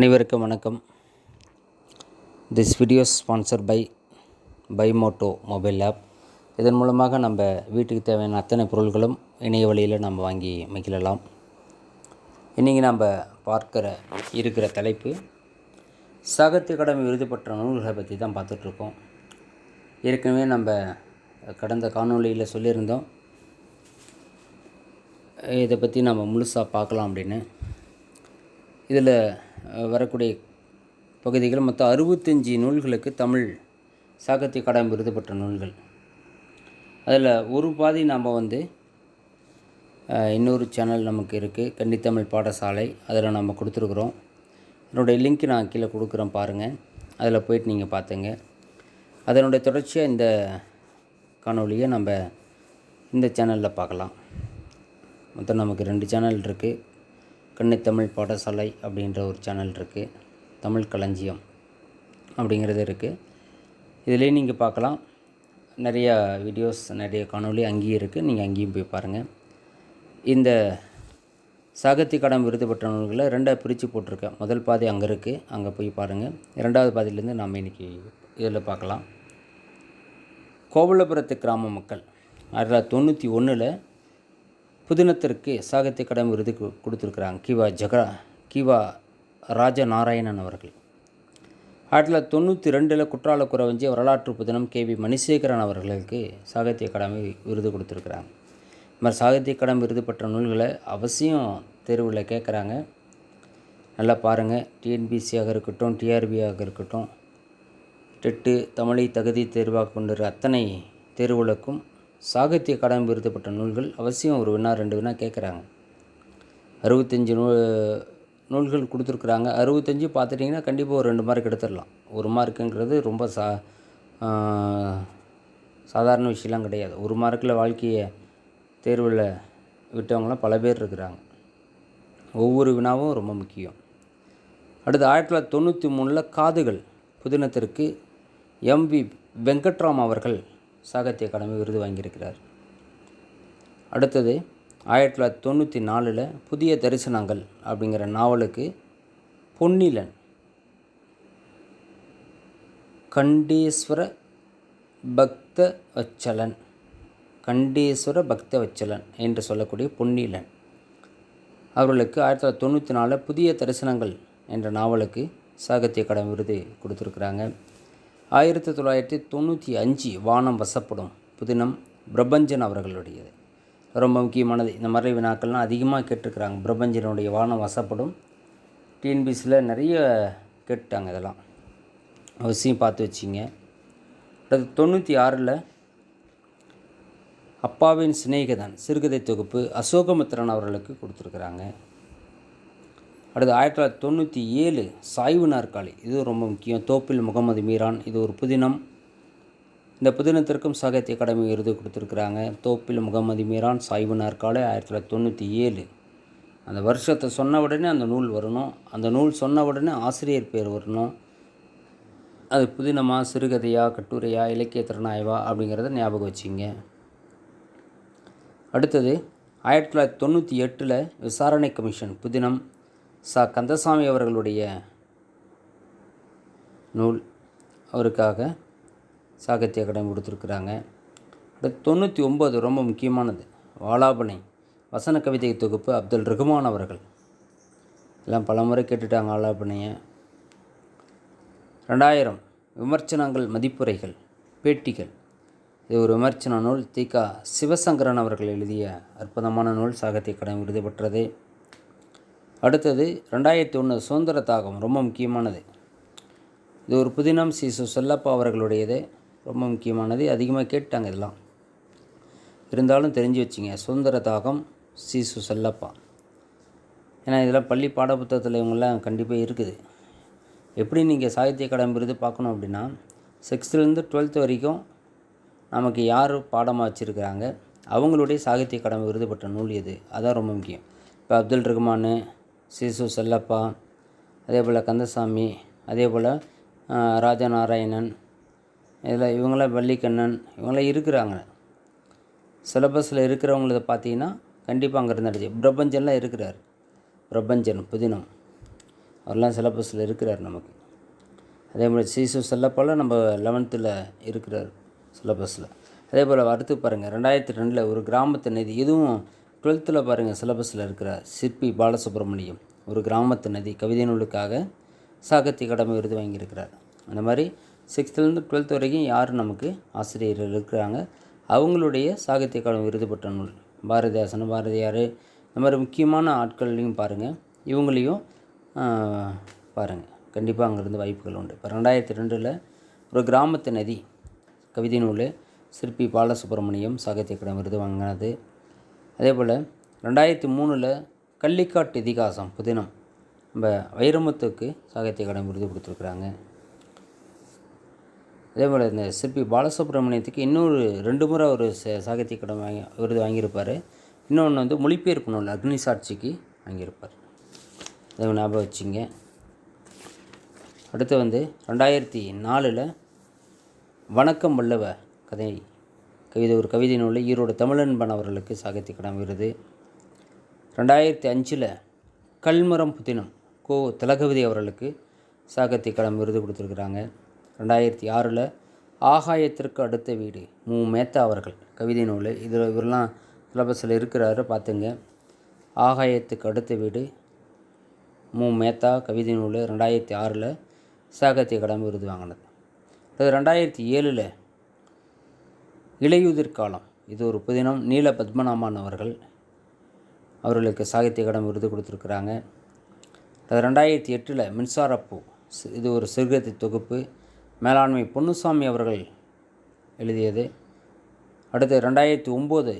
அனைவருக்கும் வணக்கம். This video sponsor by Bymoto mobile app. இதன் மூலமாக நம்ம வீட்டுக்கு தேவையான அத்தனை பொருட்களும் இணைய வழியில் நம்ம வாங்கி மகிழலாம். இன்றைக்கி நம்ம இருக்கிற தலைப்பு சாகித்ய அகாடமி விருது பெற்ற நூல்களை பற்றி தான் பார்த்துட்ருக்கோம். ஏற்கனவே நம்ம கடந்த காணொளியில் சொல்லியிருந்தோம், இதை பற்றி நம்ம முழுசாக பார்க்கலாம் அப்படின்னு. இதில் வரக்கூடிய பகுதிகள் மொத்தம் 65 நூல்களுக்கு தமிழ் சாகித்ய அகாடமி விருது பெற்ற நூல்கள். அதில் ஒரு பாதி நாம் இன்னொரு சேனல் நமக்கு இருக்குது, கன்னித்தமிழ் பாடசாலை. அதில் நம்ம கொடுத்துருக்குறோம். என்னுடைய லிங்க் நான் கீழே கொடுக்குறேன், பாருங்கள். அதில் போய்ட்டு நீங்கள் பார்த்துங்க. அதனுடைய தொடர்ச்சியாக இந்த காணொலியை நம்ம இந்த சேனலில் பார்க்கலாம். மொத்தம் நமக்கு 2 சேனல் இருக்குது. கன்னித்தமிழ் பாடசாலை அப்படின்ற ஒரு சேனல் இருக்குது, தமிழ் களஞ்சியம் அப்படிங்கிறது இருக்குது. இதிலே நீங்கள் பார்க்கலாம். நிறையா வீடியோஸ், நிறைய காணொலி அங்கேயும் இருக்குது. நீங்கள் அங்கேயும் போய் பாருங்கள். இந்த சாகித்ய அகாடமி விருது பெற்ற நூல்களை 2ஆக பிரித்து போட்டிருக்கேன். முதல் பாதி அங்கே இருக்குது, அங்கே போய் பாருங்கள். 2வது பாதியிலேருந்து நாம் இன்றைக்கி இதில் பார்க்கலாம். கோவலபுரத்து கிராம மக்கள் 1991 புதினத்திற்கு சாகித்ய அகாடமி விருது கொடுத்துருக்குறாங்க. கிவா ராஜநாராயணன் அவர்கள். 1992 குற்றால குறவஞ்சி வரலாற்று புதினம் KV மணிசேகரன் அவர்களுக்கு சாகித்ய அகாடமி விருது கொடுத்துருக்குறாங்க. இது மாதிரி சாகித்ய அகாடமி விருது பெற்ற நூல்களை அவசியம் தேர்வில் கேட்குறாங்க. நல்லா பாருங்கள். TNPSC-யாக இருக்கட்டும், TRB-யாக இருக்கட்டும், டெட்டு தமிழை தகுதி தேர்வாக கொண்டிருக்கிற அத்தனை தேர்வுகளுக்கும் சாகித்ய அகாடமி விருது பெற்ற நூல்கள் அவசியம் ஒரு வினா 2 வினா கேட்குறாங்க. 65 நூல்கள் கொடுத்துருக்குறாங்க. 65 பார்த்துட்டிங்கன்னா கண்டிப்பாக ஒரு 2 மார்க் எடுத்துடலாம். 1 மார்க்குங்கிறது ரொம்ப சாதாரண விஷயம்லாம் கிடையாது. 1 மார்க்கில் வாழ்க்கையை தேர்வில் விட்டவங்களாம் பல பேர் இருக்கிறாங்க. ஒவ்வொரு வினாவும் ரொம்ப முக்கியம். அடுத்து 1993 காதுகள் புதினத்திற்கு MV வெங்கட்ராம் அவர்கள் சாகித்ய அகாடமி விருது வாங்கியிருக்கிறார். அடுத்தது 1994 புதிய தரிசனங்கள் அப்படிங்கிற நாவலுக்கு பொன்னிலன் கண்டேஸ்வர பக்தவச்சலன் என்று சொல்லக்கூடிய பொன்னிலன் அவர்களுக்கு 1994 புதிய தரிசனங்கள் என்ற நாவலுக்கு சாகித்ய அகாடமி விருது கொடுத்துருக்குறாங்க. 1995 வானம் வசப்படும் புதினம் பிரபஞ்சன் அவர்களுடையது. ரொம்ப முக்கியமானது. இந்த மாதிரி வினாக்கள்லாம் அதிகமாக கேட்டிருக்கிறாங்க. பிரபஞ்சனுடைய வானம் வசப்படும் TNPSC-யில் நிறைய கேட்டாங்க. இதெல்லாம் அவசியம் பார்த்து வச்சிங்க. அடுத்து 96 அப்பாவின் சிநேகிதன் சிறுகதை தொகுப்பு அசோகமித்திரன் அவர்களுக்கு கொடுத்துருக்குறாங்க. அடுத்து 1997 சாய்வு நாற்காலி. இது ரொம்ப முக்கியம். தோப்பில் முகமது மீரான். இது ஒரு புதினம். இந்த புதினத்திற்கும் சாகித்ய அகாடமி விருது கொடுத்துருக்குறாங்க. தோப்பில் முகமது மீரான், சாய்வு நாற்காலி 1997. அந்த வருஷத்தை சொன்ன உடனே அந்த நூல் வரணும். அந்த நூல் சொன்ன உடனே ஆசிரியர் பேர் வரணும். அது புதினமா, சிறுகதையா, கட்டுரையா, இலக்கிய திறனாய்வா அப்படிங்கிறத ஞாபகம் வச்சிங்க. அடுத்தது 1998 விசாரணை கமிஷன் புதினம் கந்தசாமி அவர்களுடைய நூல். அவருக்காக சாகித்ய அகாடமி கொடுத்துருக்குறாங்க. அடுத்து 99 ரொம்ப முக்கியமானது வாலாபனை வசன கவிதை தொகுப்பு அப்துல் ரஹ்மான் அவர்கள். எல்லாம் பல முறை கேட்டுட்டாங்க வாலாபனையை. 2000 விமர்சனங்கள், மதிப்புரைகள், பேட்டிகள். இது ஒரு விமர்சன நூல். தி.க. சிவசங்கரன் அவர்கள் எழுதிய அற்புதமான நூல். சாகித்ய அகாடமி விருது பெற்றது. அடுத்தது 2001 சுதந்திர தாகம். ரொம்ப முக்கியமானது. இது ஒரு புதினம். சு. செல்லப்பா அவர்களுடையது. ரொம்ப முக்கியமானது. அதிகமாக கேட்டாங்க இதெல்லாம். இருந்தாலும் தெரிஞ்சு வச்சிங்க. சுதந்திர தாகம், சு. செல்லப்பா. ஏன்னா இதெல்லாம் பள்ளி பாடப்புத்தகத்தில் இவங்கெல்லாம் கண்டிப்பாக இருக்குது. எப்படி நீங்கள் சாகித்ய அகாடமி விருது பார்க்கணும் அப்படின்னா 6th-லேருந்து 12th வரைக்கும் நமக்கு யார் பாடமாக வச்சுருக்கிறாங்க, அவங்களுடைய சாகித்ய அகாடமி விருது பெற்ற நூல் எது, அதான் ரொம்ப முக்கியம். இப்போ அப்துல் ரஹ்மான், சு. செல்லப்பா, அதே போல் கந்தசாமி, அதே போல் ராஜநாராயணன், இதில் இவங்களாம் வள்ளிக்கண்ணன், இவங்களாம் இருக்கிறாங்க. சிலபஸில் இருக்கிறவங்கள பார்த்தீங்கன்னா கண்டிப்பாக அங்கே இருந்தாச்சு. பிரபஞ்சன்லாம் இருக்கிறார். பிரபஞ்சன் புதினம். அவரெல்லாம் சிலபஸில் இருக்கிறார் நமக்கு. அதே மாதிரி சீசு செல்லப்பால் நம்ம 11th இருக்கிறார் சிலபஸில். அதே போல் அடுத்து பாருங்கள் 2002 ஒரு கிராமத்து நதி, இதுவும் 12th பாருங்கள் சிலபஸில் இருக்கிறார். சிற்பி பாலசுப்ரமணியம் ஒரு கிராமத்து நதி கவிதை நூலுக்காக சாகித்ய அகாடமி விருது வாங்கியிருக்கிறார். அந்த மாதிரி 6th 12th வரைக்கும் யார் நமக்கு ஆசிரியர்கள் இருக்கிறாங்க, அவங்களுடைய சாகித்ய அகாடமி விருது பெற்ற நூல். பாரதிதாசன், பாரதியார், இந்த மாதிரி முக்கியமான ஆட்கள்லையும் பாருங்கள், இவங்களையும் பாருங்கள். கண்டிப்பாக அங்கேருந்து வாய்ப்புகள் உண்டு. இப்போ 2002 ஒரு கிராமத்து நதி கவிதை நூல் சிற்பி பாலசுப்ரமணியம் சாகித்ய அகாடமி விருது வாங்கினது. அதே போல் 2003 கள்ளிக்காட்டு இதிகாசம் புதினம் நம்ம வைரமுத்துக்கு சாகித்ய அகாடமி விருது கொடுத்துருக்குறாங்க. அதே போல் இந்த சிற்பி பாலசுப்ரமணியத்துக்கு இன்னொரு 2 முறை ஒரு சாகித்ய அகாடமி விருது வாங்கியிருப்பார். இன்னொன்று வந்து மொழிபெயர்ப்பு நூல் அக்னி சாட்சிக்கு வாங்கியிருப்பார். அதை ஞாபகம் வச்சுங்க. அடுத்து வந்து 2004 வணக்கம் வல்லவ ஒரு கவிதை நூல் ஈரோடு தமிழன்பன் அவர்களுக்கு சாகித்ய அகாடமி விருது. 2005 கல்மரம் புதினம் கோ திலகவதி அவர்களுக்கு சாகித்ய அகாடமி விருது கொடுத்துருக்குறாங்க. 2006 ஆகாயத்திற்கு அடுத்த வீடு மு. மேத்தா அவர்கள் கவிதை நூல், இதில் இவரெல்லாம் சிலபஸில் இருக்கிறாரு பார்த்துங்க. ஆகாயத்துக்கு அடுத்த வீடு மு. மேத்தா கவிதை நூல் 2006 சாகித்ய அகாடமி விருது வாங்கினது. அது 2007 இலையுதிர் காலம், இது ஒரு புதினம் நீல பத்மநாபன் அவர்களுக்கு சாகித்ய அகாடமி விருது கொடுத்துருக்குறாங்க. அது 2008 மின்சாரப்பூ, இது ஒரு சிறுகதை தொகுப்பு, மேலாண்மை பொன்னுசாமி அவர்கள் எழுதியது. அடுத்து 2009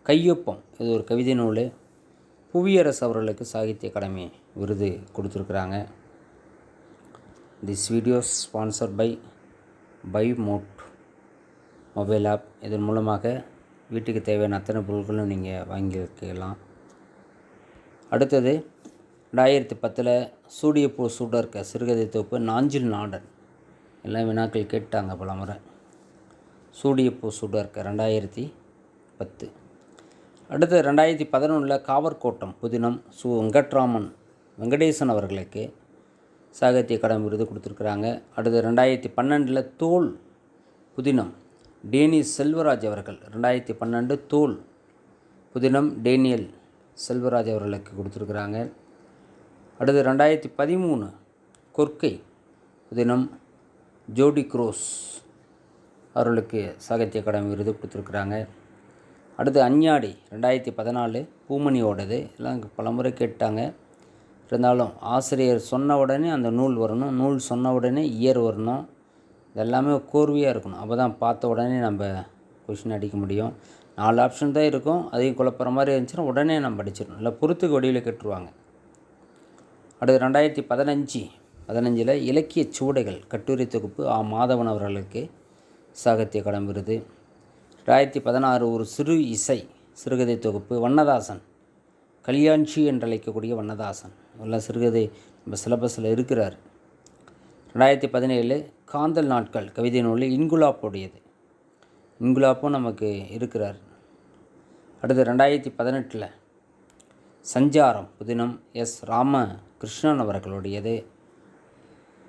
கையொப்பம், இது ஒரு கவிதை நூல், புவியரசு அவர்களுக்கு சாகித்ய அகாடமி விருது கொடுத்துருக்குறாங்க. This video sponsored by mod mobile app. இதன் மூலமாக வீட்டுக்கு தேவையான அத்தனை பொருட்களும் நீங்கள் வாங்கி வைக்கலாம். அடுத்தது 2010 சூடியப்பூ சூடர்க்க சிறுகதை தொகுப்பு நாஞ்சில் நாடன், எல்லாம் வினாக்கள் கேட்டாங்க பல முறை. சூடியப்பூ சூடர்க்க 2010. அடுத்து 2011 காவற்கோட்டம் புதினம் வெங்கட்ராமன் வெங்கடேசன் அவர்களுக்கு சாகித்ய அகாடமி விருது கொடுத்துருக்குறாங்க. அடுத்து 2012 தோல் புதினம் டேனியல் செல்வராஜ் அவர்கள் 2012 தோல் புதினம் டேனியல் செல்வராஜ் அவர்களுக்கு கொடுத்துருக்குறாங்க. அடுத்து 2013 கொற்கை புதினம் ஜோடி குரோஸ் அவர்களுக்கு சாகித்ய அகாடமி விருது கொடுத்துருக்குறாங்க. அடுத்து அஞ்ஞாடி 2014 பூமணியோடது, எல்லாம் பலமுறை கேட்டாங்க. இருந்தாலும் ஆசிரியர் சொன்ன உடனே அந்த நூல் வரணும், நூல் சொன்ன உடனே இயர் வரணும், இதெல்லாமே கோர்வையாக இருக்கணும். அப்போ தான் பார்த்த உடனே நம்ம கொஷின் அடிக்க முடியும். 4 ஆப்ஷன் தான் இருக்கும், அதையும் குழப்புற மாதிரி இருந்துச்சுன்னா உடனே நம்ம படிச்சிடணும், இல்லை பொறுத்துக்கு வடிவில் கேட்டுருவாங்க. அடுத்து 2015 இலக்கிய சுவடைகள் கட்டுரை தொகுப்பு மாதவன் அவர்களுக்கு சாகித்ய அகாடமி விருது. 2016 ஒரு சிறு இசை சிறுகதை தொகுப்பு வண்ணதாசன், கல்யாண்சி என்றழைக்கக்கூடிய வண்ணதாசன், எல்லாம் சிறுகதை நம்ம சிலபஸில் இருக்கிறார். 2017 காந்தல் நாட்கள் கவிதை நூல் இன்குலாப்புடையது, இன்குலாப்பும் நமக்கு இருக்கிறார். அடுத்து 2018 சஞ்சாரம் புதினம் எஸ். ராமகிருஷ்ணன் அவர்களுடையது.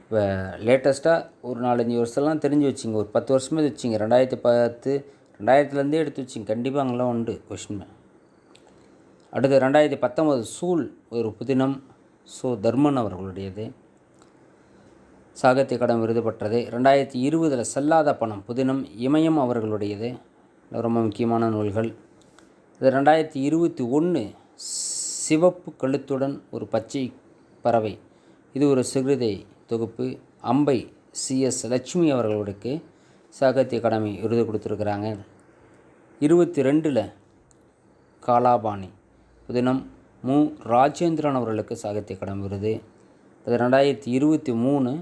இப்போ லேட்டஸ்ட்டாக ஒரு 4-5 வருஷம்லாம் தெரிஞ்சு வச்சிங்க, ஒரு 10 வருஷமே வச்சிங்க. 2010 2000 எடுத்து வச்சிங்க, கண்டிப்பாக அங்கெல்லாம் உண்டு கொஷின். அடுத்து 2019 சூல் ஒரு புதினம் தர்மன் அவர்களுடையது, சாகித்ய அகாடமி விருது பெற்றது. 2020 செல்லாத பணம் புதினம் இமயம் அவர்களுடையது, ரொம்ப முக்கியமான நூல்கள். இது 2021 சிவப்பு கழுத்துடன் ஒரு பச்சை பறவை, இது ஒரு சிறுகதை தொகுப்பு அம்பை CS லட்சுமி அவர்களுக்கு சாகித்ய அகாடமி விருது கொடுத்துருக்குறாங்க. 2022 காலாபாணி புதினம் மு. ராஜேந்திரன் அவர்களுக்கு சாகித்ய அகாடமி விருது. அது 2023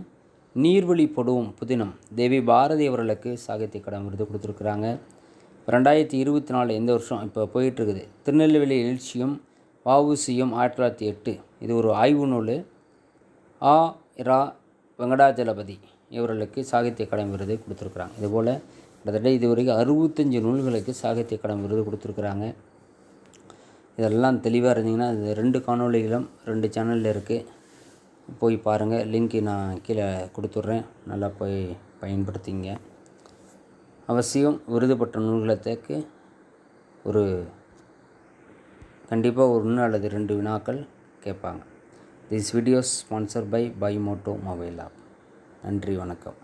நீர்வழி படுவோம் புதினம் தேவி பாரதி அவர்களுக்கு சாகித்ய அகாடமி விருது கொடுத்துருக்குறாங்க. 2024 இந்த வருஷம் இப்போ போயிட்டுருக்குது திருநெல்வேலி எழுச்சியும் வஉசியும் 1908, இது ஒரு ஆய்வு நூல். ரா. வெங்கடாஜலபதி இவர்களுக்கு சாகித்ய அகாடமி விருது கொடுத்துருக்குறாங்க. இதுபோல் கிட்டத்தட்ட இதுவரைக்கும் 65 நூல்களுக்கு சாகித்ய அகாடமி விருது கொடுத்துருக்குறாங்க. இதெல்லாம் தெளிவாக இருந்தீங்கன்னா இது 2 காணொளிகளும் 2 சேனலில் இருக்குது. போய் பாருங்கள். லிங்க்கு நான் கீழே கொடுத்துட்றேன். நல்லா போய் பயன்படுத்திங்க. அவசியம் விருது பெற்ற நூல்களை தேக்கி கண்டிப்பாக 1 அல்லது 2 வினாக்கள் கேட்பாங்க. This videos sponsor by Bymoto mobile app. நன்றி, வணக்கம்.